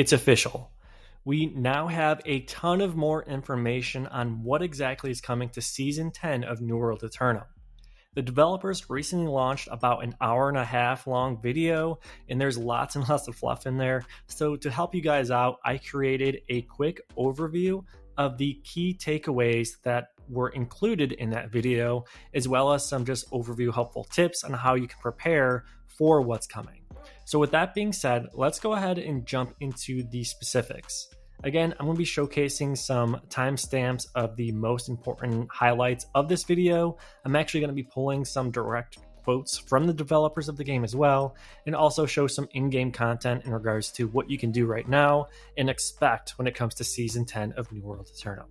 It's official. We now have a ton of more information on what exactly is coming to Season 10 of New World Aeternum. The developers recently launched about an hour and a half long video, and there's lots and lots of fluff in there. So to help you guys out, I created a quick overview of the key takeaways that were included in that video, as well as some just overview helpful tips on how you can prepare for what's coming. So with that being said, let's go ahead and jump into the specifics. Again, I'm going to be showcasing some timestamps of the most important highlights of this video. I'm actually going to be pulling some direct quotes from the developers of the game as well, and also show some in-game content in regards to what you can do right now and expect when it comes to Season 10 of New World Aeternum.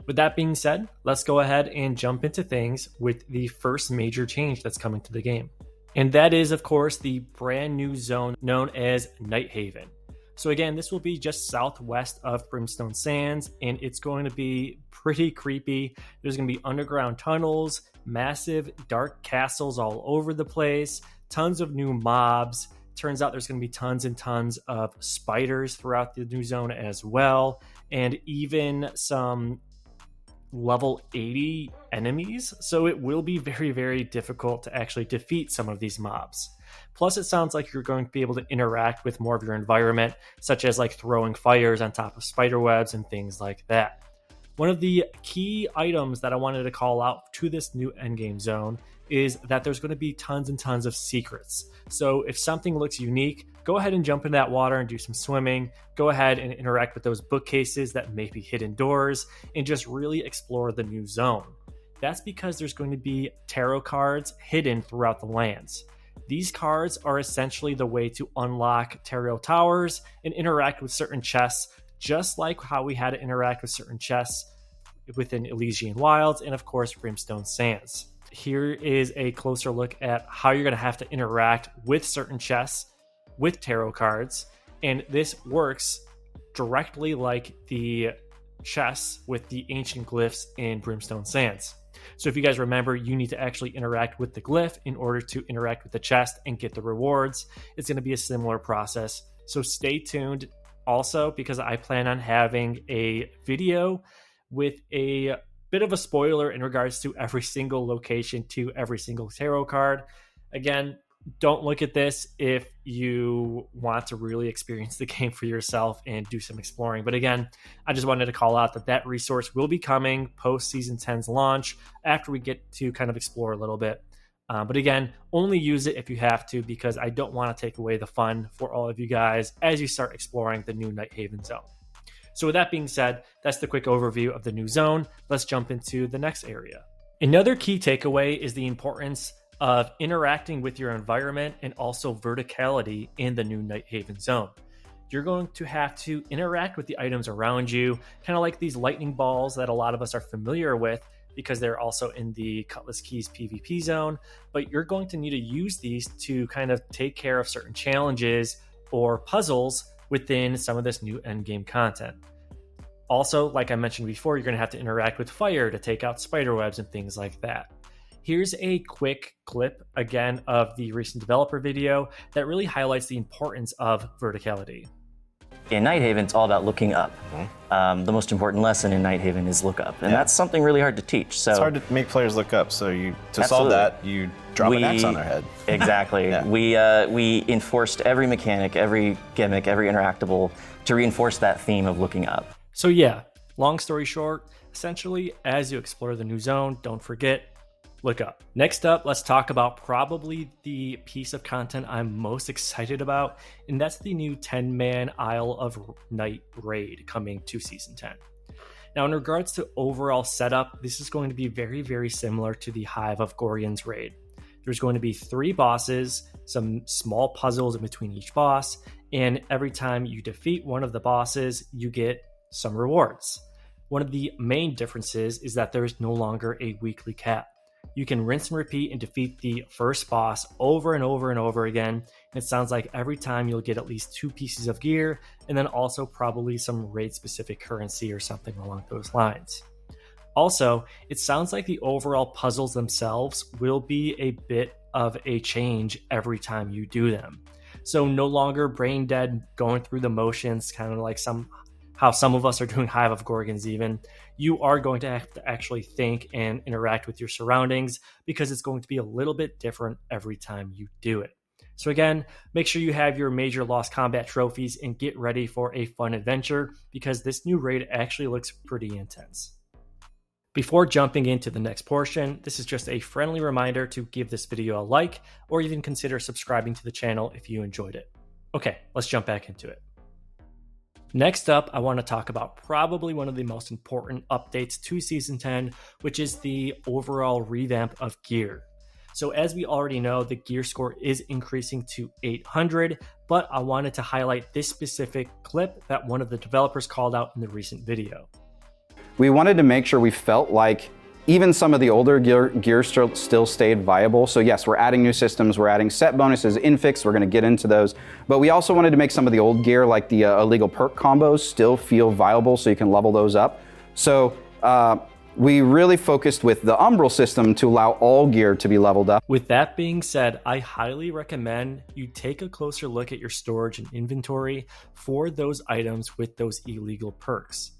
With that being said, let's go ahead and jump into things with the first major change that's coming to the game. And that is, of course, the brand new zone known as Nighthaven. So again, this will be just southwest of Brimstone Sands, and it's going to be pretty creepy. There's going to be underground tunnels, massive dark castles all over the place, tons of new mobs. Turns out there's going to be tons and tons of spiders throughout the new zone as well, and even some level 80 enemies, so it will be very, very difficult to actually defeat some of these mobs. Plus, it sounds like you're going to be able to interact with more of your environment, such as like throwing fires on top of spider webs and things like that. One of the key items that I wanted to call out to this new endgame zone is that there's going to be tons and tons of secrets. So if something looks unique, go ahead and jump in that water and do some swimming. Go ahead and interact with those bookcases that may be hidden doors and just really explore the new zone. That's because there's going to be tarot cards hidden throughout the lands. These cards are essentially the way to unlock tarot towers and interact with certain chests, just like how we had to interact with certain chests within Elysian Wilds and, of course, Brimstone Sands. Here is a closer look at how you're going to have to interact with certain chests with tarot cards, and this works directly like the chests with the ancient glyphs in Brimstone Sands. So if you guys remember, you need to actually interact with the glyph in order to interact with the chest and get the rewards. It's going to be a similar process, so stay tuned also, because I plan on having a video with a bit of a spoiler in regards to every single location to every single tarot card. Again, don't look at this if you want to really experience the game for yourself and do some exploring. But again, I just wanted to call out that resource will be coming post Season 10's launch after we get to kind of explore a little bit. But again, only use it if you have to, because I don't want to take away the fun for all of you guys as you start exploring the new Nighthaven Zone. So with that being said, that's the quick overview of the new zone. Let's jump into the next area. Another key takeaway is the importance of interacting with your environment and also verticality in the new Nighthaven Zone. You're going to have to interact with the items around you, kind of like these lightning balls that a lot of us are familiar with because they're also in the Cutlass Keys PvP zone, but you're going to need to use these to kind of take care of certain challenges or puzzles within some of this new endgame content. Also, like I mentioned before, you're going to have to interact with fire to take out spider webs and things like that. Here's a quick clip, again, of the recent developer video that really highlights the importance of verticality. In Nighthaven, it's all about looking up. The most important lesson in Nighthaven is look up, and that's something really hard to teach. So it's hard to make players look up. So to solve that, you drop an axe on their head. Exactly. We enforced every mechanic, every gimmick, every interactable to reinforce that theme of looking up. So yeah, long story short, essentially, as you explore the new zone, don't forget, look up. Next up, let's talk about probably the piece of content I'm most excited about, and that's the new 10-man Isle of Night raid coming to Season 10. Now, in regards to overall setup, this is going to be very, very similar to the Hive of Gorian's raid. There's going to be 3 bosses, some small puzzles in between each boss, and every time you defeat one of the bosses, you get some rewards. One of the main differences is that there is no longer a weekly cap. You can rinse and repeat and defeat the first boss over and over and over again. It sounds like every time you'll get at least 2 pieces of gear, and then also probably some raid-specific currency or something along those lines. Also, it sounds like the overall puzzles themselves will be a bit of a change every time you do them. So no longer brain dead, going through the motions, kind of like how some of us are doing Hive of Gorgons even. You are going to have to actually think and interact with your surroundings because it's going to be a little bit different every time you do it. So again, make sure you have your major Lost Combat trophies and get ready for a fun adventure because this new raid actually looks pretty intense. Before jumping into the next portion, this is just a friendly reminder to give this video a like or even consider subscribing to the channel if you enjoyed it. Okay, let's jump back into it. Next up, I want to talk about probably one of the most important updates to Season 10, which is the overall revamp of gear. So as we already know, the gear score is increasing to 800, but I wanted to highlight this specific clip that one of the developers called out in the recent video. We wanted to make sure we felt like even some of the older gear still stayed viable. So yes, we're adding new systems, we're adding set bonuses, infix, we're gonna get into those. But we also wanted to make some of the old gear, like the illegal perk combos, still feel viable so you can level those up. So we really focused with the Umbral system to allow all gear to be leveled up. With that being said, I highly recommend you take a closer look at your storage and inventory for those items with those illegal perks.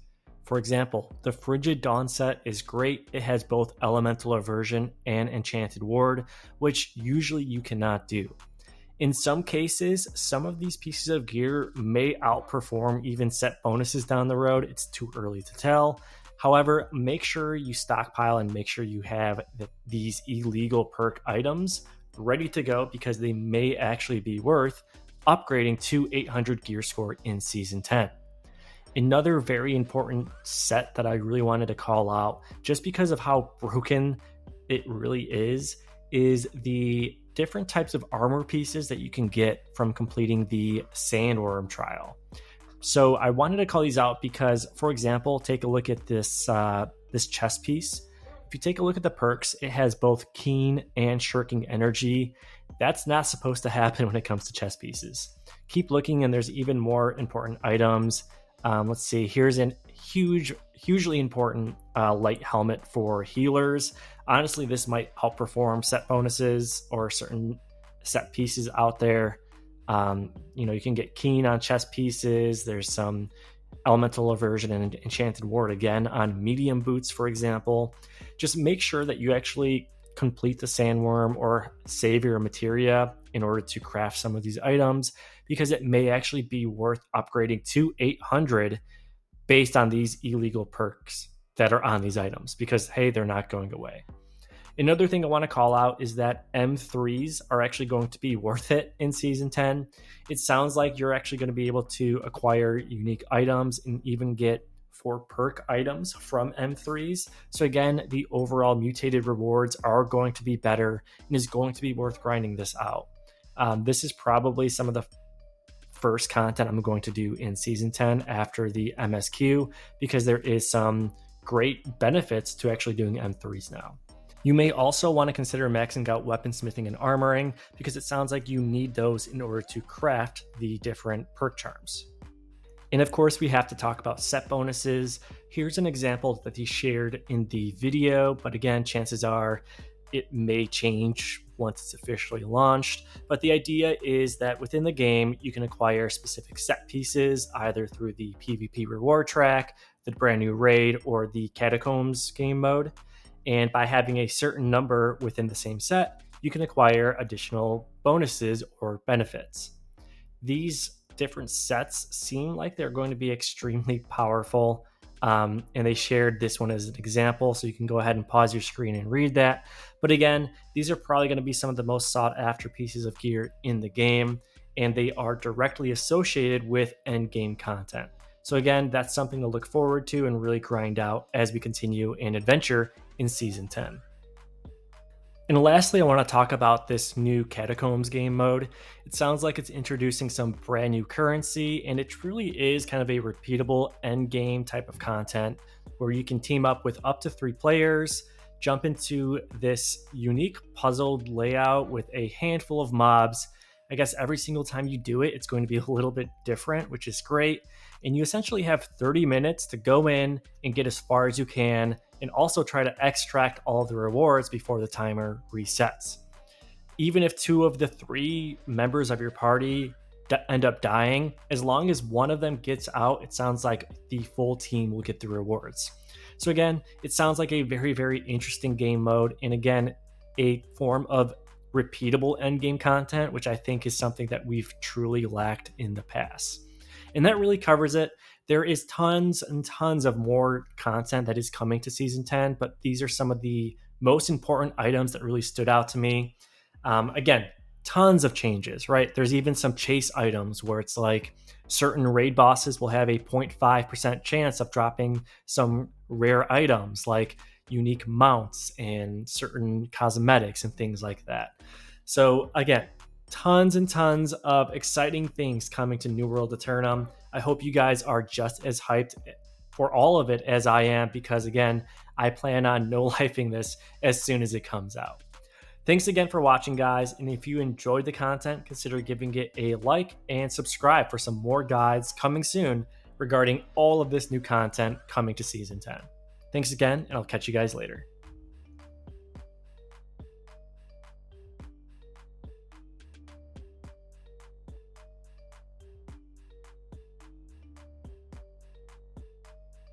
For example, the Frigid Dawn set is great. It has both Elemental Aversion and Enchanted Ward, which usually you cannot do. In some cases, some of these pieces of gear may outperform even set bonuses down the road. It's too early to tell. However, make sure you stockpile and make sure you have these illegal perk items ready to go because they may actually be worth upgrading to 800 gear score in Season 10. Another very important set that I really wanted to call out, just because of how broken it really is the different types of armor pieces that you can get from completing the Sandworm trial. So I wanted to call these out because, for example, take a look at this chest piece. If you take a look at the perks, it has both Keen and Shirking Energy. That's not supposed to happen when it comes to chest pieces. Keep looking and there's even more important items. Let's see, here's a hugely important light helmet for healers. Honestly, this might outperform set bonuses or certain set pieces out there. You can get Keen on chest pieces. There's some Elemental Aversion and Enchanted Ward again on medium boots, for example. Just make sure that you actually complete the Sandworm or save your materia in order to craft some of these items, because it may actually be worth upgrading to 800 based on these illegal perks that are on these items, because hey, they're not going away. Another thing I want to call out is that M3s are actually going to be worth it in Season 10. It sounds like you're actually going to be able to acquire unique items and even get 4 perk items from M3s. So again, the overall mutated rewards are going to be better and is going to be worth grinding this out. This is probably some of the first content I'm going to do in Season 10 after the MSQ, because there is some great benefits to actually doing M3s now. You may also want to consider maxing out weaponsmithing and armoring, because it sounds like you need those in order to craft the different perk charms. And of course, we have to talk about set bonuses. Here's an example that he shared in the video, but again, chances are it may change once it's officially launched. But the idea is that within the game, you can acquire specific set pieces, either through the PvP reward track, the brand new raid, or the Catacombs game mode. And by having a certain number within the same set, you can acquire additional bonuses or benefits. These different sets seem like they're going to be extremely powerful. And they shared this one as an example, so you can go ahead and pause your screen and read that. But again, these are probably going to be some of the most sought after pieces of gear in the game, and they are directly associated with end game content. So again, that's something to look forward to and really grind out as we continue in adventure in Season 10. And lastly, I want to talk about this new Catacombs game mode. It sounds like it's introducing some brand new currency, and it truly is kind of a repeatable end game type of content where you can team up with up to 3 players, jump into this unique puzzled layout with a handful of mobs. I guess every single time you do it, it's going to be a little bit different, which is great. And you essentially have 30 minutes to go in and get as far as you can, and also try to extract all of the rewards before the timer resets. even if 2 of the 3 members of your party end up dying, as long as one of them gets out, it sounds like the full team will get the rewards. So again, it sounds like a very, very interesting game mode, and again, a form of repeatable endgame content, which I think is something that we've truly lacked in the past. And that really covers it. There is tons and tons of more content that is coming to Season 10, but these are some of the most important items that really stood out to me. Again, tons of changes, right? There's even some chase items where it's like certain raid bosses will have a 0.5% chance of dropping some rare items like unique mounts and certain cosmetics and things like that. So again, tons and tons of exciting things coming to New World Aeternum. I hope you guys are just as hyped for all of it as I am, because again, I plan on no-lifing this as soon as it comes out. Thanks again for watching, guys, and if you enjoyed the content, consider giving it a like and subscribe for some more guides coming soon regarding all of this new content coming to Season 10. Thanks again, and I'll catch you guys later.